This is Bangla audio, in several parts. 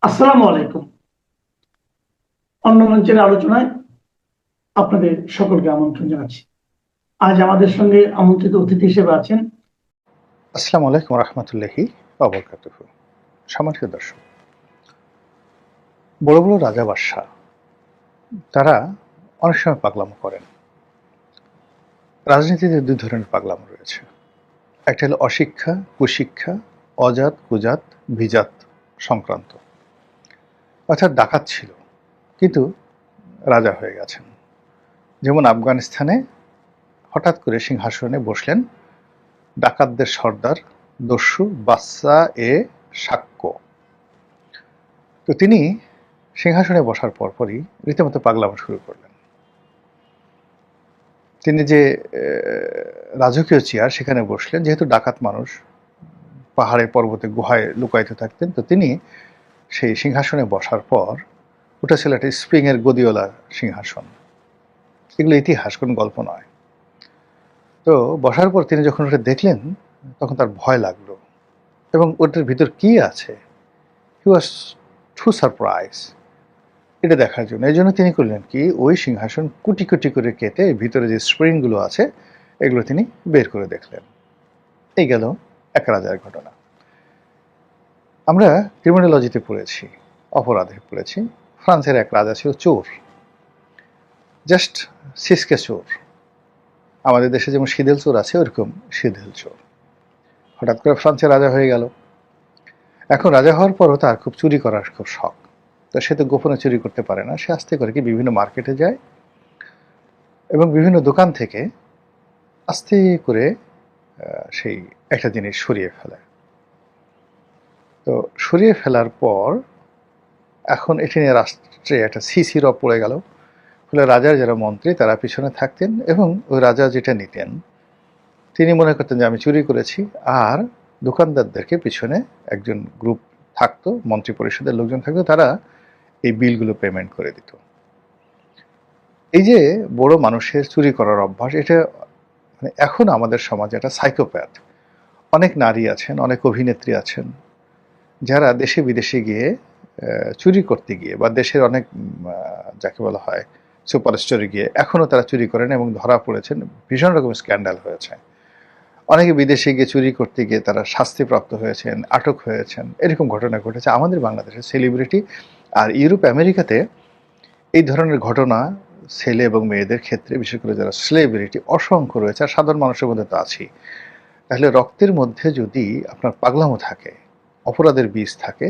আসসালামু আলাইকুম। অন্য মঞ্চের আলোচনায় আপনাদের সকলকে আমন্ত্রণ জানাচ্ছি। আজ আমাদের সঙ্গে আমন্ত্রিত অতিথি হিসেবে আছেন আসসালামু আলাইকুম রহমতুল্লাহি অবরকাতুহু। সম্মানিত দর্শক, বড় বড় রাজা বাদশাহ তারা অনেক সময় পাগলামো করেন। রাজনীতিতে দুই ধরনের পাগলামো রয়েছে। একটা হলো অশিক্ষা, কুশিক্ষা, অজাত কুজাত ভিজাত সংক্রান্ত। অর্থাৎ ডাকাত ছিল কিন্তু রাজা হয়ে গেছেন। যেমন আফগানিস্তানে হঠাৎ করে সিংহাসনে বসলেন ডাকাতদের সর্দার দস্যু বাদশা এ শাক্য। তো তিনি সিংহাসনে বসার পরপরই রীতিমতো পাগলামো শুরু করলেন। তিনি যে রাজকীয় চেয়ার সেখানে বসলেন, যেহেতু ডাকাত মানুষ পাহাড়ে পর্বতে গুহায় লুকায়িত থাকতেন, তো তিনি সেই সিংহাসনে বসার পর ওটা ছিল একটা স্প্রিংয়ের গদিওয়ালা সিংহাসন। এগুলো ইতিহাস, কোনো গল্প নয়। তো বসার পর তিনি যখন ওটা দেখলেন তখন তার ভয় লাগলো এবং ওটার ভিতর কি আছে, হি ওয়াজ টু সারপ্রাইজ এটা দেখার জন্য। এই জন্য তিনি করলেন কি, ওই সিংহাসন কুটি কুটি করে কেটে ভিতরে যে স্প্রিংগুলো আছে এগুলো তিনি বের করে দেখলেন। এই গেল এক রাজার ঘটনা। আমরা ক্রিমিনোলজিতে পড়েছি, অপরাধে পড়েছি। ফ্রান্সের এক রাজা ছিল চোর, জাস্ট সিসকে চোর। আমাদের দেশে যেমন সিদেল চোর আছে, ওরকম সিদেল চোর। হঠাৎ করে ফ্রান্সের রাজা হয়ে গেল। এখন রাজা হওয়ার পরও তার খুব চুরি করার খুব শখ। তো সে তো গোপনে চুরি করতে পারে না, সে আস্তে করে কি বিভিন্ন মার্কেটে যায় এবং বিভিন্ন দোকান থেকে আস্তে করে সেই একটা জিনিস সরিয়ে ফেলে। তো সরিয়ে ফেলার পর এখন এটি নিয়ে রাষ্ট্রে একটা সিসি রব পড়ে গেল। ফলে রাজার যারা মন্ত্রী তারা পিছনে থাকতেন এবং ওই রাজা যেটা নিতেন তিনি মনে করতেন যে আমি চুরি করেছি, আর দোকানদারদেরকে পিছনে একজন গ্রুপ থাকতো, মন্ত্রী পরিষদের লোকজন থাকতো, তারা এই বিলগুলো পেমেন্ট করে দিত। এই যে বড় মানুষের চুরি করার অভ্যাস, এটা মানে এখন আমাদের সমাজে একটা সাইকোপ্যাথ। অনেক নারী আছেন, অনেক অভিনেত্রী আছেন যারা দেশে বিদেশে গিয়ে চুরি করতে গিয়ে বা দেশের অনেক যাকে বলা হয় সুপারস্টোরে গিয়ে এখনও তারা চুরি করেন এবং ধরা পড়েছেন, ভীষণ রকম স্ক্যান্ডাল হয়েছে। অনেকে বিদেশে গিয়ে চুরি করতে গিয়ে তারা শাস্তিপ্রাপ্ত হয়েছেন, আটক হয়েছেন, এরকম ঘটনা ঘটেছে আমাদের বাংলাদেশের সেলিব্রিটি। আর ইউরোপ আমেরিকাতে এই ধরনের ঘটনা ছেলে এবং মেয়েদের ক্ষেত্রে, বিশেষ করে যারা সেলিব্রিটি, অসংখ্য রয়েছে। আর সাধারণ মানুষের মধ্যে তো আছেই। তাহলে রক্তের মধ্যে যদি আপনার পাগলামো থাকে, অপরাধের বীজ থাকে,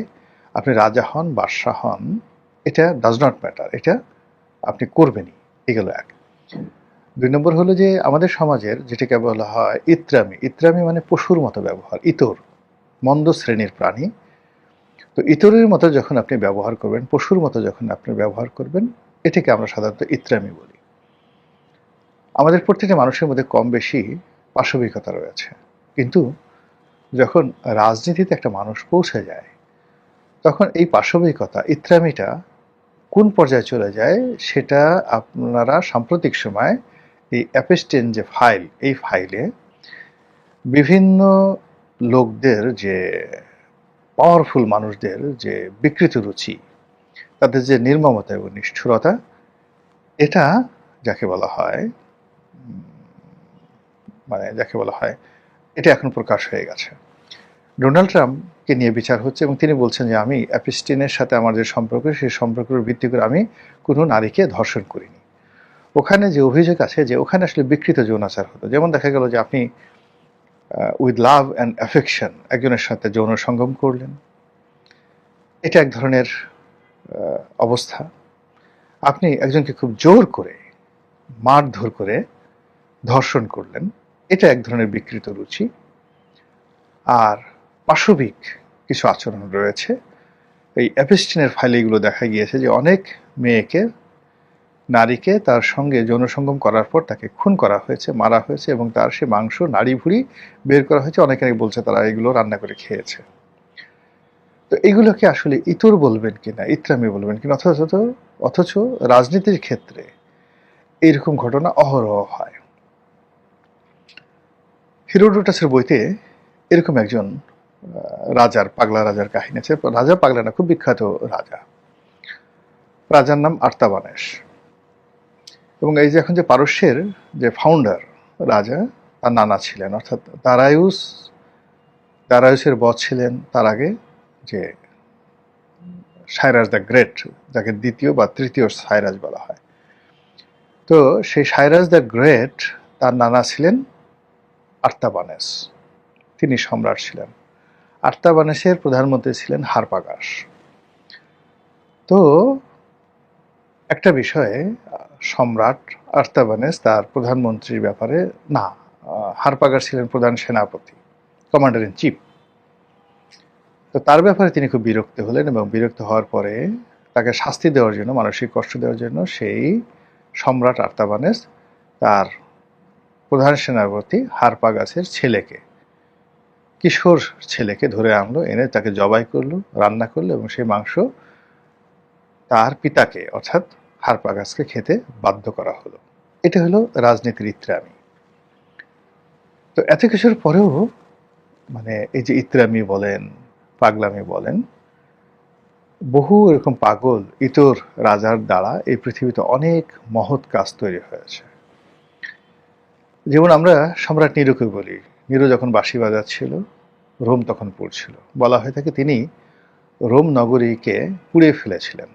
আপনি রাজা হন বাদশাহ হন, এটা ডাজ নট ম্যাটার, এটা আপনি করবেনই। এগুলো এক। দুই নম্বর হলো যে আমাদের সমাজের যেটাকে বলা হয় ইত্রামি। ইত্রামি মানে পশুর মতো ব্যবহার, ইতর, মন্দ শ্রেণীর প্রাণী। তো ইতরের মতো যখন আপনি ব্যবহার করবেন, পশুর মতো যখন আপনি ব্যবহার করবেন, এটাকে আমরা সাধারণত ইত্রামি বলি। আমাদের প্রত্যেকটা মানুষের মধ্যে কম বেশি পাশবিকতা রয়েছে, কিন্তু যখন রাজনীতিতে একটা মানুষ পৌঁছে যায় তখন এই পাশবিকতা, ইত্রামিটা কোন পর্যায়ে চলে যায় সেটা আপনারা সাম্প্রতিক সময় এই অ্যাপেস্টেন যে ফাইল, এই ফাইলে বিভিন্ন লোকদের, যে পাওয়ারফুল মানুষদের যে বিকৃত রুচি, তাদের যে নির্মমতা এবং নিষ্ঠুরতা, এটা যাকে বলা হয় যাকে বলা হয় এটা এখন প্রকাশ হয়ে গেছে। ডোনাল্ড ট্রাম্পকে নিয়ে বিচার হচ্ছে এবং তিনি বলছেন যে আমি অ্যাপেস্টিনের সাথে আমার যে সম্পর্ক, সেই সম্পর্কের ভিত্তি করে আমি কোনো নারীকে ধর্ষণ করিনি। ওখানে যে অভিযোগ আছে যে ওখানে আসলে বিকৃত যৌনাচার হতো। যেমন দেখা গেল যে আপনি উইথ লাভ অ্যান্ড অ্যাফেকশন একজনের সাথে যৌন সঙ্গম করলেন, এটা এক ধরনের অবস্থা। আপনি একজনকে খুব জোর করে মারধর করে ধর্ষণ করলেন, এটা এক ধরনের বিকৃত রুচি। আর পাশবিক কিছু আচরণ রয়েছে। এই অ্যাপেস্টিনের ফাইলে এগুলো দেখা গিয়েছে যে অনেক মেয়েকে, নারীকে তার সঙ্গে যৌন সঙ্গম করার পর তাকে খুন করা হয়েছে, মারা হয়েছে এবং তার সে মাংস, নাড়ি ভুঁড়ি বের করা হয়েছে। অনেকে বলছে তারা এগুলো রান্না করে খেয়েছে। তো এগুলোকে আসলে ইতর বলবেন কিনা, ইত্রামি বলবেন কিনা, অথচ রাজনীতির ক্ষেত্রে এইরকম ঘটনা অহরহ হয়। হিরোডোটাসের বইতে এরকম একজন রাজার, পাগলা রাজার কাহিনী আছে। রাজা পাগলা না, খুব বিখ্যাত রাজা। রাজার নাম আর্তাবানেস। এবং এই যে এখন যে পারস্যের যে ফাউন্ডার রাজা, তার নানা ছিলেন, অর্থাৎ দারায়ুসের বধ ছিলেন তার আগে যে সাইরাস দ্য গ্রেট, যাকে দ্বিতীয় বা তৃতীয় সাইরাস বলা হয়। তো সেই সাইরাস দ্য গ্রেট তার নানা ছিলেন আর্তাবানেস, তিনি সম্রাট ছিলেন। আর্তাবানেসের প্রধানমন্ত্রী ছিলেন হারপাগাস। তো একটা বিষয়ে সম্রাট আর্তাবানেস তার প্রধানমন্ত্রীর ব্যাপারে না, হারপাগাস ছিলেন প্রধান সেনাপতি, কমান্ডার ইন চিফ। তো তার ব্যাপারে তিনি খুব বিরক্ত হলেন এবং বিরক্ত হওয়ার পরে তাকে শাস্তি দেওয়ার জন্য, মানসিক কষ্ট দেওয়ার জন্য সেই সম্রাট আর্তাবানেস তার প্রধান সেনাপতি হারপাগাসের ছেলেকে, কিশোর ছেলেকে ধরে আনলো, এনে তাকে জবাই করলো, রান্না করলো এবং সেই মাংস তার পিতাকে অর্থাৎ হারপাগাসকে খেতে বাধ্য করা হলো। এটা হলো রাজনীতির ইত্রামি। তো এত কিছুর পরেও মানে এই যে ইত্রামি বলেন, পাগলামি বলেন, বহু এরকম পাগল ইতর রাজার দ্বারা এই পৃথিবীতে অনেক মহৎ কাজ তৈরি হয়েছে। যেমন আমরা সম্রাট নিরোকে বলি, নিরো যখন বাঁশি বাজাচ্ছিল, রোম তখন পুড়ছিল। বলা হয়ে থাকে তিনি রোম নগরীকে পুড়িয়ে ফেলেছিলেন।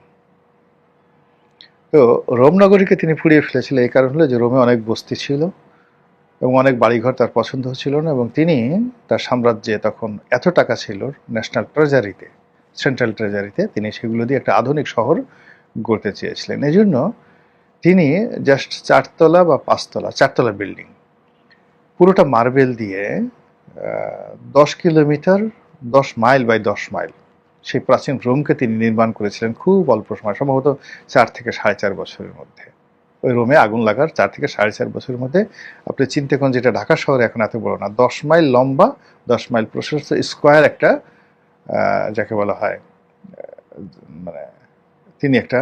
তো রোম নগরীকে তিনি পুড়িয়ে ফেলেছিলেন এই কারণ হলো যে রোমে অনেক বস্তি ছিল এবং অনেক বাড়িঘর তার পছন্দ হচ্ছিল না, এবং তিনি তার সাম্রাজ্যে তখন এত টাকা ছিল ন্যাশনাল ট্রেজারিতে, সেন্ট্রাল ট্রেজারিতে, তিনি সেগুলো দিয়ে একটা আধুনিক শহর গড়তে চেয়েছিলেন। এই জন্য তিনি জাস্ট 4 তলা বা 5 তলা, 4 তলা বিল্ডিং পুরোটা মার্বেল দিয়ে 10 কিলোমিটার, 10 মাইল বাই 10 মাইল সেই প্রাচীন রোমকে তিনি নির্মাণ করেছিলেন খুব অল্প সময়, সম্ভবত 4 থেকে 4.5 বছরের মধ্যে। ওই রোমে আগুন লাগার 4 থেকে 4.5 বছরের মধ্যে আপনি চিন্তা করেন, যেটা ঢাকা শহরে এখন এত বড় না, 10 মাইল লম্বা, 10 মাইল প্রশস্ত স্কোয়ার একটা, যাকে বলা হয় মানে তিনি একটা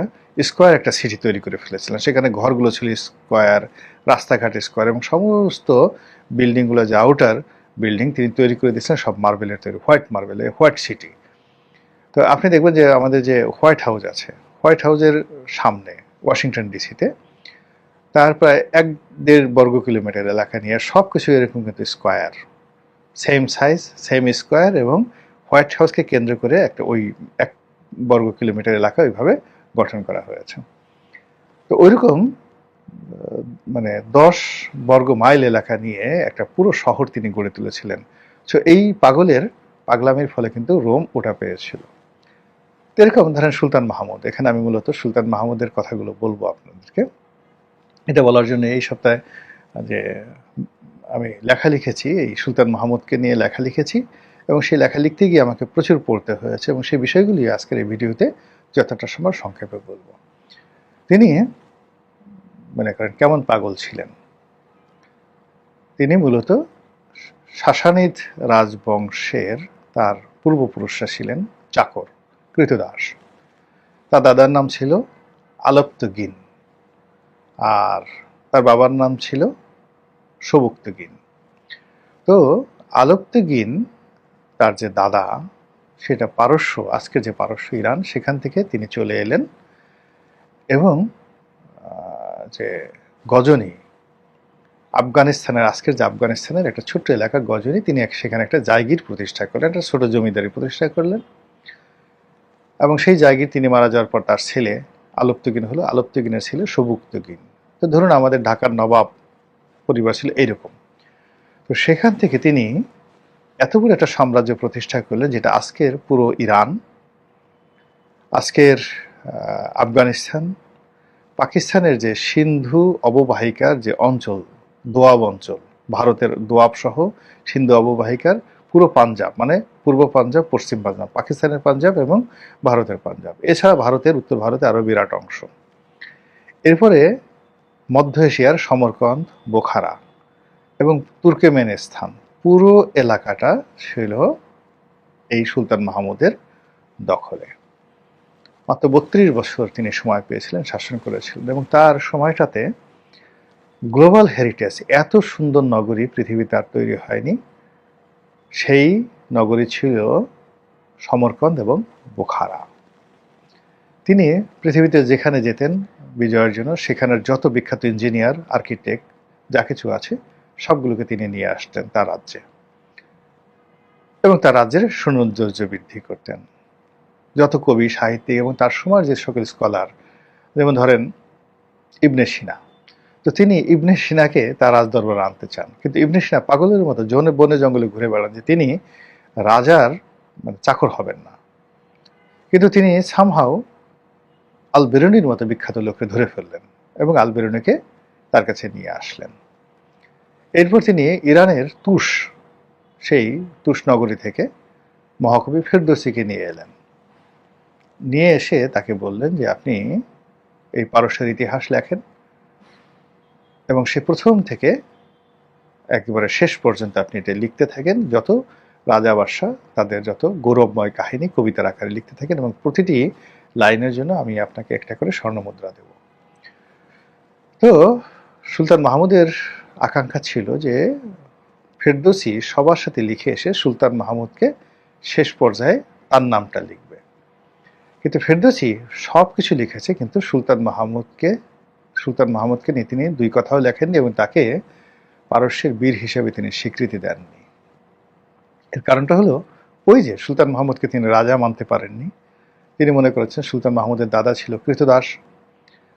স্কোয়ার একটা সিটি তৈরি করে ফেলেছিলেন। সেখানে ঘরগুলো ছিল স্কোয়ার, রাস্তাঘাট স্কোয়ার, এবং সমস্ত বিল্ডিংগুলো যে আউটার বিল্ডিং তিনি তৈরি করে দিয়েছিলেন সব মার্বেলের তৈরি, হোয়াইট মার্বেল, হোয়াইট সিটি। তো আপনি দেখবেন যে আমাদের যে হোয়াইট হাউস আছে, হোয়াইট হাউসের সামনে ওয়াশিংটন ডিসিতে তার প্রায় 1-1.5 বর্গ কিলোমিটার এলাকা নিয়ে সব কিছু এরকম কিন্তু square, same size, same square, এবং হোয়াইট হাউসকে কেন্দ্র করে একটা ওই 1 বর্গ কিলোমিটার এলাকা ওইভাবে গঠন করা হয়েছে। তো ওইরকম মানে 10 বর্গ মাইল এলাকা নিয়ে একটা পুরো শহর তিনি গড়ে তুলেছিলেন। তো এই পাগলামির ফলে কিন্তু রোম ওটা পেয়েছিল। এরকম ধরেন সুলতান মাহমুদ, এখানে আমি মূলত সুলতান মাহমুদের কথাগুলো বলবো আপনাদেরকে। এটা বলার জন্য এই সপ্তাহে যে আমি লেখা লিখেছি, এই সুলতান মাহমুদকে নিয়ে লেখা লিখেছি, এবং সেই লেখা লিখতে গিয়ে আমাকে প্রচুর পড়তে হয়েছে, এবং সেই বিষয়গুলি আজকের এই ভিডিওতে যতটা সময় সংক্ষেপে বলবো। তিনি মনে করেন কেমন পাগল ছিলেন। তিনি মূলত সাসানিদ রাজবংশের, তার পূর্বপুরুষরা ছিলেন চাকর, কৃতদাস। তার দাদার নাম ছিল আলপ্তগিন, আর তার বাবার নাম ছিল সবুক্তগিন। তো আলপ্তগিন, তার যে দাদা, সেটা পারস্য, আজকের যে পারস্য ইরান, সেখান থেকে তিনি চলে এলেন, এবং যে গজনি, আফগানিস্তানের, আজকের যে আফগানিস্তানের একটা ছোট্ট এলাকা গজনি, তিনি সেখানে একটা জায়গির প্রতিষ্ঠা করলেন, একটা ছোট জমিদারি প্রতিষ্ঠা করলেন, এবং সেই জায়গির তিনি মারা যাওয়ার পর তার ছেলে আলপ্তগিন হলো, আলপ্তগিনের ছিল সবুক্তগিন। তো ধরুন আমাদের ঢাকার নবাব পরিবার ছিল এইরকম। তো সেখান থেকে তিনি এত বড় একটা সাম্রাজ্য প্রতিষ্ঠা করলেন, যেটা আজকের পুরো ইরান, আজকের আফগানিস্তান, পাকিস্তানের যে সিন্ধু অববাহিকার যে অঞ্চল, দোয়াব অঞ্চল, ভারতের দোয়াব সহ সিন্ধু অববাহিকার পুরো পাঞ্জাব, মানে পূর্ব পাঞ্জাব, পশ্চিম পাঞ্জাব, পাকিস্তানের পাঞ্জাব এবং ভারতের পাঞ্জাব, এছাড়া ভারতের উত্তর ভারতে আরও বিরাট অংশ। এরপরে মধ্য এশিয়ার সমরকন্দ, বোখারা এবং তুর্কমেনিস্তান, পুরো এলাকাটা ছিল এই সুলতান মাহমুদের দখলে। মাত্র 32 বছর তিনি সময় পেয়েছিলেন, শাসন করেছিলেন, এবং তার সময়টাতে গ্লোবাল হেরিটেজ, এত সুন্দর নগরী পৃথিবীতে আর তৈরি হয়নি। সেই নগরী ছিল সমরকন্দ এবং বুখারা। তিনি পৃথিবীতে যেখানে যেতেন বিজয়ের জন্য, সেখানের যত বিখ্যাত ইঞ্জিনিয়ার, আর্কিটেক্ট যা কিছু আছে সবগুলোকে তিনি নিয়ে আসতেন তার রাজ্যে, এবং তার রাজ্যের সৌন্দর্য বৃদ্ধি করতেন। যত কবি, সাহিত্যিক এবং তার সময়ের যে সকল স্কলার, যেমন ধরেন ইবনে সিনা, তো তিনি ইবনে সিনাকে তার রাজদরবারে আনতে চান, কিন্তু ইবনে সিনা পাগলের মতো বনে জঙ্গলে ঘুরে বেড়ান যে তিনি রাজার চাকর হবেন না। কিন্তু তিনি সামহাও আল বেরুনির মতো বিখ্যাত লোককে ধরে ফেললেন এবং আল বেরুনিকে তার কাছে নিয়ে আসলেন। এরপর তিনি ইরানের সেই তুষ নগরী থেকে মহাকবি ফেরদৌসিকে নিয়ে এলেন। নিয়ে এসে তাকে বললেন যে আপনি এই পারস্যের ইতিহাস লেখেন, এবং সে প্রথম থেকে একেবারে শেষ পর্যন্ত আপনি এটা লিখতে থাকেন, যত রাজা বাদশাহ তাদের যত গৌরবময় কাহিনী কবিতার আকারে লিখতে থাকেন, এবং প্রতিটি লাইনের জন্য আমি আপনাকে একটা করে স্বর্ণমুদ্রা দেব। তো সুলতান মাহমুদের আকাঙ্ক্ষা ছিল যে ফেরদৌসি সবার সাথে লিখে এসে সুলতান মাহমুদকে শেষ পর্যায়ে তার নামটা লিখবে। কিন্তু ফেরদৌসি সব কিছু লিখেছে, কিন্তু সুলতান মাহমুদকে নিয়ে তিনি দুই কথাও লেখেননি, এবং তাকে পারস্যের বীর হিসেবে তিনি স্বীকৃতি দেননি। এর কারণটা হলো ওই যে সুলতান মাহমুদকে তিনি রাজা মানতে পারেননি। তিনি মনে করেছেন সুলতান মাহমুদের দাদা ছিল কৃতদাস,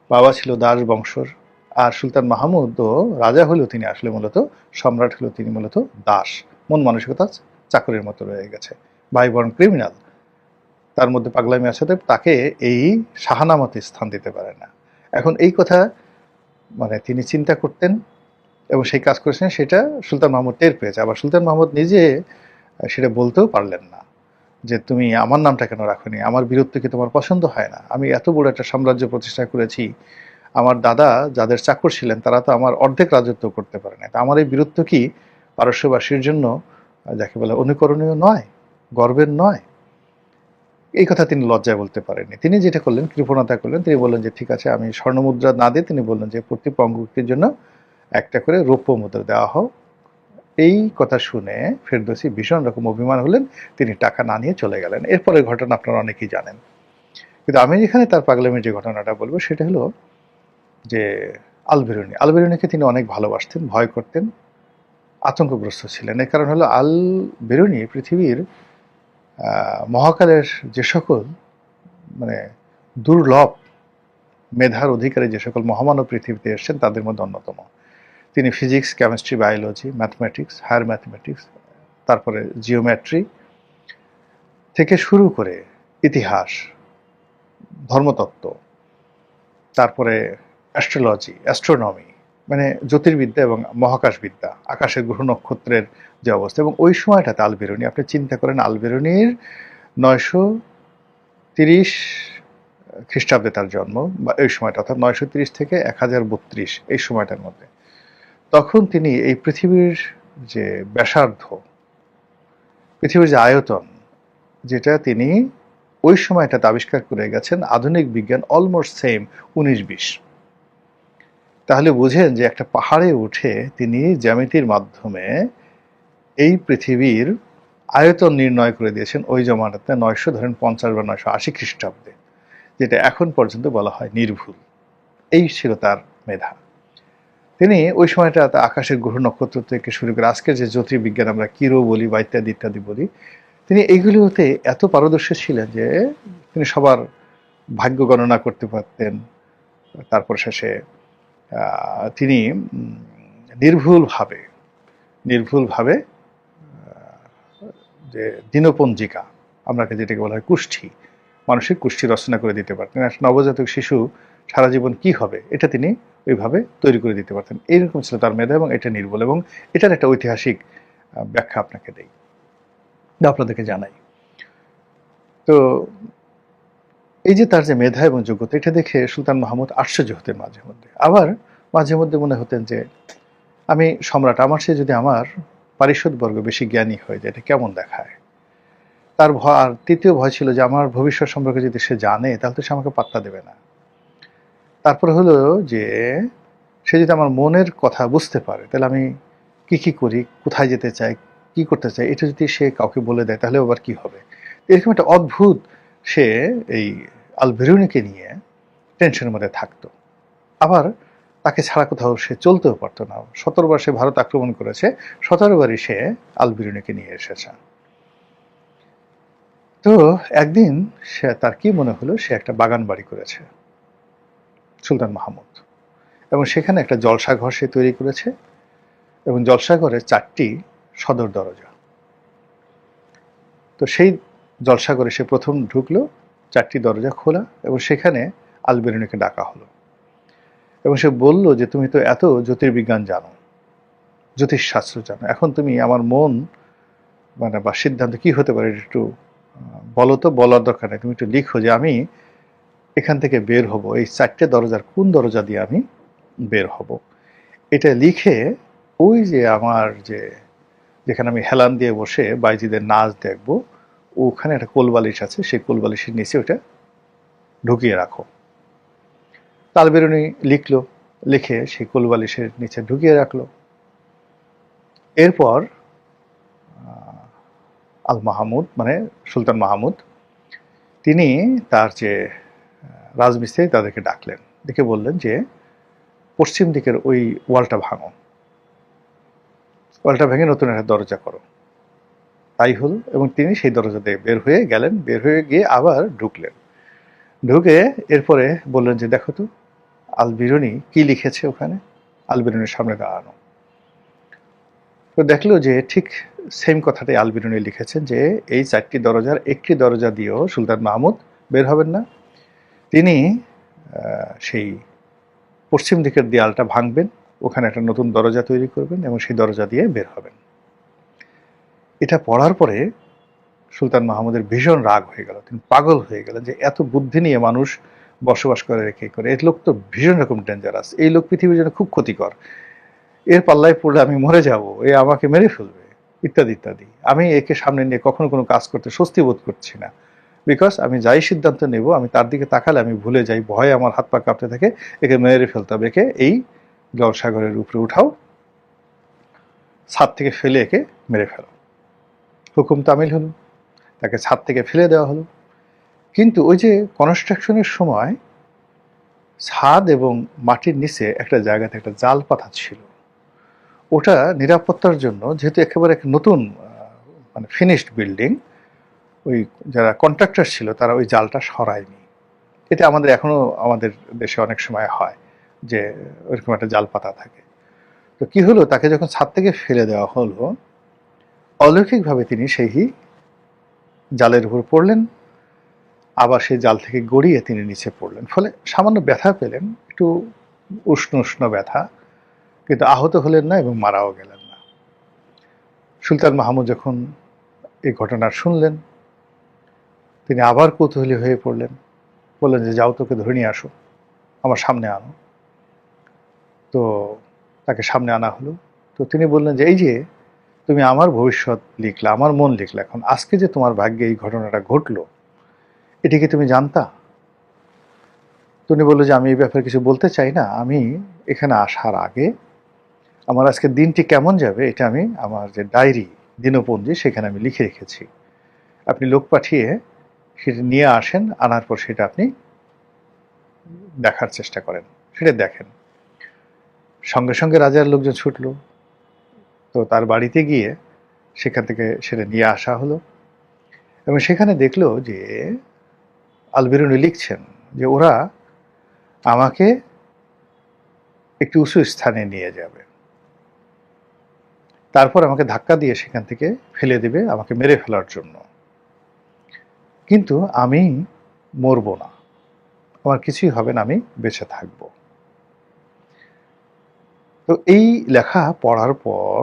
বাবা ছিল দাস বংশর, আর সুলতান মাহমুদও রাজা হলেও তিনি আসলে মূলত সম্রাট, হলেও তিনি মূলত দাস, মন মানসিকতা চাকরের মতো রয়ে গেছে, ভাই বোন ক্রিমিনাল, তার মধ্যে পাগলামি আছে, তাকে এই শাহানামতে স্থান দিতে পারে না। এখন এই কথা তিনি চিন্তা করতেন এবং সেই কাজ করেছেন, সেটা সুলতান মাহমুদ টের পেয়েছে। আবার সুলতান মাহমুদ নিজে সেটা বলতেও পারলেন না যে তুমি আমার নামটা কেন রাখোনি, আমার বীরত্ব কি তোমার পছন্দ হয় না? আমি এত বড় একটা সাম্রাজ্য প্রতিষ্ঠা করেছি, আমার দাদা যাদের চাকর ছিলেন তারা তো আমার অর্ধেক রাজত্ব করতে পারে না, তা আমার এই বীরত্ব কি পারস্যবাসীর জন্য যাকে বলে অনুকরণীয় নয়, গর্বের নয়? এই কথা তিনি লজ্জায় বলতে পারেননি। তিনি যেটা করলেন, কৃপণতা করলেন, তিনি বললেন যে ঠিক আছে, আমি স্বর্ণমুদ্রা না দিয়ে তিনি বললেন যে প্রতি পঙ্গুক্তির জন্য একটা করে রৌপ্য মুদ্রা দেওয়া হোক। এই কথা শুনে ফেরদৌসি ভীষণ রকম অভিমান হলেন, তিনি টাকা না নিয়ে চলে গেলেন। এরপরের ঘটনা আপনারা অনেকেই জানেন, কিন্তু আমি এখানে তার পাগলামির যে ঘটনাটা বলবো সেটা হলো যে আল বেরুনিকে তিনি অনেক ভালোবাসতেন, ভয় করতেন, আতঙ্কগ্রস্ত ছিলেন। এর কারণ হলো আল বেরুনি পৃথিবীর মহাকালের যে সকল দুর্লভ মেধার অধিকারী যে সকল মহামানব পৃথিবীতে এসেছেন তাদের মধ্যে অন্যতম। তিনি physics, chemistry, biology, mathematics, higher mathematics, তারপরে জিওমেট্রি থেকে শুরু করে ইতিহাস, ধর্মতত্ত্ব, তারপরে অ্যাস্ট্রোলজি, অ্যাস্ট্রোনমি, জ্যোতির্বিদ্যা এবং মহাকাশবিদ্যা, আকাশের গ্রহ নক্ষত্রের যে অবস্থা। এবং ওই সময়টাতে আল বেরুনি, আপনি চিন্তা করেন, আল বেরুনির 930 খ্রিস্টাব্দে তার জন্ম, বা এই সময়টা অর্থাৎ 930 থেকে 1032 এই সময়টার মধ্যে। তখন তিনি এই পৃথিবীর যে ব্যাসার্ধ, পৃথিবীর যে আয়তন, যেটা তিনি ওই সময়টাতে আবিষ্কার করে গেছেন আধুনিক বিজ্ঞান অলমোস্ট সেম 19-20। তাহলে বুঝেন যে একটা পাহাড়ে উঠে তিনি জ্যামিতির মাধ্যমে এই পৃথিবীর আয়তন নির্ণয় করে দিয়েছেন ওই জমানাতে 950 বা 980 খ্রিস্টাব্দে, যেটা এখন পর্যন্ত বলা হয় নির্ভুল। এই ছিল তার মেধা। তিনি ওই সময়টা আকাশের গ্রহ নক্ষত্র থেকে শুরু করে আজকের যে জ্যোতির্বিজ্ঞান আমরা কিরো বলি বা ইত্যাদি ইত্যাদি বলি, তিনি এইগুলোতে এত পারদর্শী ছিলেন যে তিনি সবার ভাগ্য গণনা করতে পারতেন। তারপর শেষে তিনি নির্ভুলভাবে যে দিনপঞ্জিকা, আমরা যেটাকে বলা হয় কুষ্ঠি, মানসিক কুষ্ঠি রচনা করে দিতে পারতেন। একটা নবজাতক শিশু সারা জীবন কি হবে এটা তিনি ওইভাবে তৈরি করে দিতে পারতেন। এইরকম ছিল তার মেধা, এবং এটা নির্ভুল। এবং এটার একটা ঐতিহাসিক ব্যাখ্যা আপনাকে দেই, আপনাদেরকে জানাই। তো এই যে তার যে মেধা এবং যোগ্যতা, এটা দেখে সুলতান মাহমুদ আশ্চর্য হতেন মাঝে মধ্যে। আবার মাঝে মধ্যে মনে হতেন যে আমি সম্রাট, আমার চেয়ে যদি আমার পারিষদবর্গ বেশি জ্ঞানী হয়ে যায় এটা কেমন দেখায়। তার ভয়, আর তৃতীয় ভয় ছিল যে আমার ভবিষ্যৎ সম্পর্কে যদি সে জানে তাহলে তো সে আমাকে পাত্তা দেবে না। তারপরে হলো যে সে যদি আমার মনের কথা বুঝতে পারে তাহলে আমি কি করি, কোথায় যেতে চাই, কি করতে চায় এটা যদি সে কাউকে বলে দেয় তাহলে আবার কি হবে। এরকম একটা অদ্ভুত সে এই আল বেরুনিকে নিয়ে টেনশনের মধ্যে থাকতো। আবার তাকে ছাড়া কোথাও সে চলতেও পারতো না। 17 বার সে ভারত আক্রমণ করেছে, 17 বারই সে আল বেরুনিকে নিয়ে এসেছে। তো একদিন সে তার কি মনে হলো, সে একটা বাগান বাড়ি করেছে সুলতান মাহমুদ, এবং সেখানে একটা জলসাঘর সে তৈরি করেছে, এবং জলসাঘরে 4টি সদর দরজা। তো সেই জলসাঘরে সে প্রথম ঢুকলো, 4টি দরজা খোলা, এবং সেখানে আল বেরুনিকে ডাকা হলো এবং সে বলল যে তুমি তো এত জ্যোতির্বিজ্ঞান জানো, জ্যোতিষশাস্ত্র জানো, এখন তুমি আমার মন মানে বা সিদ্ধান্ত কি হতে পারে একটু বলো তো। বলার দরকার নেই, তুমি একটু লিখো যে আমি এখান থেকে বের হব, এই 4টে দরজার কোন দরজা দিয়ে আমি বের হব। এটা লিখে ওই যে আমার যেখানে আমি হেলান দিয়ে বসে বাইজিদের নাচ দেখব, ওখানে একটা কোলবালিশ আছে, সেই কোলবালিশের নিচে ওটা ঢুকিয়ে রাখো। আল বেরুনি লিখলো, লিখে সেই কোলবালিশের নিচে ঢুকিয়ে রাখলো। এরপর আল মাহমুদ মানে সুলতান মাহমুদ তিনি তার যে রাজমিস্ত্রি তাদেরকে ডাকলেন, ডেকে বললেন যে পশ্চিম দিকের ওই ওয়ালটা ভাঙো, ওয়ালটা ভেঙে নতুন একটা দরজা করো। তাই হলো, এবং তিনি সেই দরজা দিয়ে বের হয়ে গেলেন, বের হয়ে গিয়ে আবার ঢুকলেন। ঢুকে এরপরে বললেন যে দেখো তো আল বেরুনি কি লিখেছে ওখানে। আল বেরুনির সামনে দাঁড়ানো, তো দেখলো যে ঠিক সেম কথাটাই আল বেরুনি লিখেছেন যে এই 4টি দরজার একটি দরজা দিয়েও সুলতান মাহমুদ বের হবেন না, তিনি সেই পশ্চিম দিকের দেয়ালটা ভাঙবেন, ওখানে একটা নতুন দরজা তৈরি করবেন এবং সেই দরজা দিয়ে বের হবেন। এটা পড়ার পরে সুলতান মাহমুদের ভীষণ রাগ হয়ে গেল, তিনি পাগল হয়ে গেলেন যে এত বুদ্ধি নিয়ে মানুষ বসবাস করে রেখে করে, এই লোক তো ভীষণ রকম ডেঞ্জারাস, এই লোক পৃথিবীর জন্য খুব ক্ষতিকর, এর পাল্লায় পড়লে আমি মরে যাব, এ আমাকে মেরে ফেলবে, ইত্যাদি ইত্যাদি। আমি একে সামনে নিয়ে কখনো কোনো কাজ করতে স্বস্তি বোধ করছি না, বিকজ আমি যাই সিদ্ধান্ত নেব আমি তার দিকে তাকালে আমি ভুলে যাই, ভয়ে আমার হাত পা কাঁপতে থাকে, একে মেরে ফেলতে হবে, একে এই জলসাগরের উপরে উঠাও, ছাদ থেকে ফেলে একে মেরে ফেলো। হুকুম তামিল হলো, তাকে ছাদ থেকে ফেলে দেওয়া হলো। কিন্তু ওই যে কনস্ট্রাকশনের সময় ছাদ এবং মাটির নিচে একটা জায়গাতে একটা জাল পাতা ছিল, ওটা নিরাপত্তার জন্য, যেহেতু একেবারে এক নতুন মানে ফিনিশড বিল্ডিং, ওই যারা কন্ট্রাক্টর ছিল তারা ওই জালটা সরায়নি। এটা আমাদের এখনো আমাদের দেশে অনেক সময় হয় যে ওইরকম একটা জাল পাতা থাকে। তো কি হলো, তাকে যখন ছাদ থেকে ফেলে দেওয়া হলো, অলৌকিকভাবে তিনি সেই জালের উপর পড়লেন, আবার সেই জাল থেকে গড়িয়ে তিনি নিচে পড়লেন, ফলে সামান্য ব্যথা পেলেন, একটু উষ্ণ উষ্ণ ব্যথা, কিন্তু আহত হলেন না এবং মারাও গেলেন না। সুলতান মাহমুদ যখন এই ঘটনা শুনলেন, তিনি আবার কৌতূহলী হয়ে পড়লেন, বললেন যে যাও তোকে ধরে নিয়ে আসো, আমার সামনে আনো। তো তাকে সামনে আনা হলো। তো তিনি বললেন যে এই যে তুমি আমার ভবিষ্যৎ লিখলা, আমার মন লিখলা, এখন আজকে যে তোমার ভাগ্যে এই ঘটনাটা ঘটলো এটি কি তুমি জানতা? তুমি বললো যে আমি এই ব্যাপারে কিছু বলতে চাই না, আমি এখানে আসার আগে আমার আজকের দিনটি কেমন যাবে এটা আমি আমার যে ডায়েরি দিনপঞ্জি সেখানে আমি লিখে রেখেছি, আপনি লোক পাঠিয়ে সেটা নিয়ে আসেন, আনার পর সেটা আপনি দেখার চেষ্টা করেন, সেটা দেখেন। সঙ্গে সঙ্গে রাজার লোকজন ছুটলো, তো তার বাড়িতে গিয়ে সেখান থেকে সেটা নিয়ে আসা হলো, এবং সেখানে দেখলো যে আল বেরুনি লিখছেন যে ওরা আমাকে একটি উঁচু স্থানে নিয়ে যাবে, তারপর আমাকে ধাক্কা দিয়ে সেখান থেকে ফেলে দেবে আমাকে মেরে ফেলার জন্য, কিন্তু আমি মরব না, আমার কিছুই হবে না, আমি বেঁচে থাকব। তো এই লেখা পড়ার পর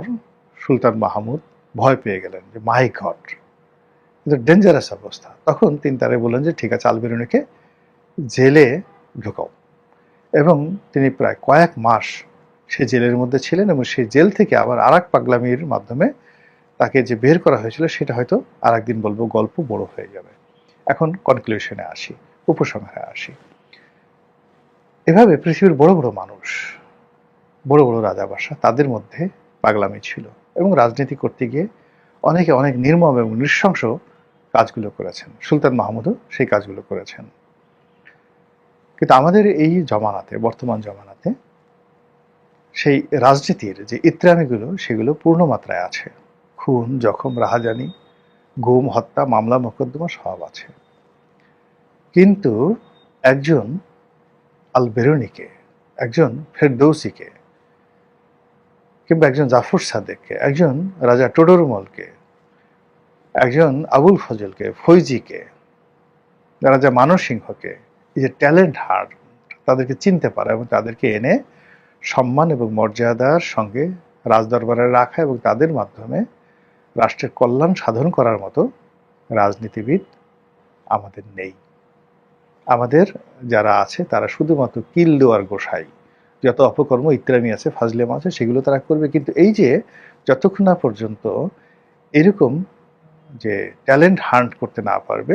সুলতান মাহমুদ ভয় পেয়ে গেলেন যে মাই গড, ডেঞ্জারাস অবস্থা। তখন তিনি তারে বললেন যে ঠিক আছে, আল বেরুনিকে জেলে ঢুকাও, এবং তিনি প্রায় কয়েক মাস সে জেলের মধ্যে ছিলেন, এবং সেই জেল থেকে আবার আর এক পাগলামির মাধ্যমে তাকে যে বের করা হয়েছিল সেটা হয়তো আর একদিন বলবো, গল্প বড় হয়ে যাবে। এখন কনক্লুশনে আসি, উপসংহারে আসি। এভাবে পৃথিবীর বড় বড় মানুষ, বড় বড় রাজা বাদশাহ, তাদের মধ্যে পাগলামি ছিল, এবং রাজনীতি করতে গিয়ে অনেকে অনেক নির্মম এবং নৃশংস কাজগুলো করেছেন। সুলতান মাহমুদও সেই কাজগুলো করেছেন। কিন্তু আমাদের এই জমানাতে, বর্তমান জমানাতে সেই রাজনীতির যে ইত্রামিগুলো সেগুলো পূর্ণ মাত্রায় আছে। খুন, জখম, রাহাজানি, গুম, হত্যা, মামলা, মোকদ্দমা সব আছে। কিন্তু একজন আল বেরুনিকে, একজন ফেরদৌসিকে, কিংবা একজন জাফর সাদেককে, একজন রাজা টোডরমলকে, একজন আবুল ফজলকে, ফৈজিকে, রাজা মানসিংহকে, এই যে ট্যালেন্ট হার্ট, তাদেরকে চিনতে পারা এবং তাদেরকে এনে সম্মান এবং মর্যাদার সঙ্গে রাজদরবারে রাখা এবং তাদের মাধ্যমে রাষ্ট্রের কল্যাণ সাধন করার মতো রাজনীতিবিদ আমাদের নেই। আমাদের যারা আছে তারা শুধুমাত্র কিল দেওয়ার গোসাই। যত অপকর্ম ইত্রামি আছে, ফাজলেম আছে, সেগুলো তারা করবে। কিন্তু এই যে যতক্ষণ না পর্যন্ত এরকম যে ট্যালেন্ট হান্ট করতে না পারবে,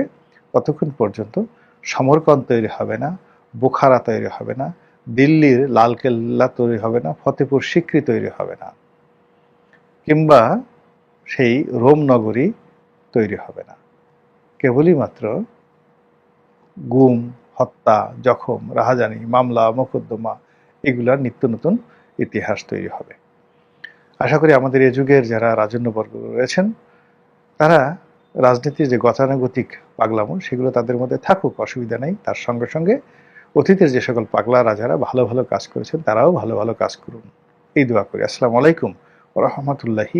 ততক্ষণ পর্যন্ত সমরকন্দ তৈরি হবে না, বোখারা তৈরি হবে না, দিল্লির লালকেল্লা তৈরি হবে না, ফতেপুর সিক্রি তৈরি হবে না, কিংবা সেই রোম নগরী তৈরি হবে না। কেবলই মাত্র গুম, হত্যা, জখম, রাহাজানি, মামলা, মোকদ্দমা, এগুলার নিত্য নতুন ইতিহাস তৈরি হবে। আশা করি আমাদের এ যুগের যারা রাজন্যবর্গ রয়েছেন তারা রাজনীতির যে গতানুগতিক পাগলামো সেগুলো তাদের মধ্যে থাকুক, অসুবিধা নেই। তার সঙ্গে সঙ্গে অতীতের যে সকল পাগলা রাজারা ভালো ভালো কাজ করেছেন তারাও ভালো ভালো কাজ করুন, এই দোয়া করি। আসসালামু আলাইকুম ওয়া রাহমাতুল্লাহি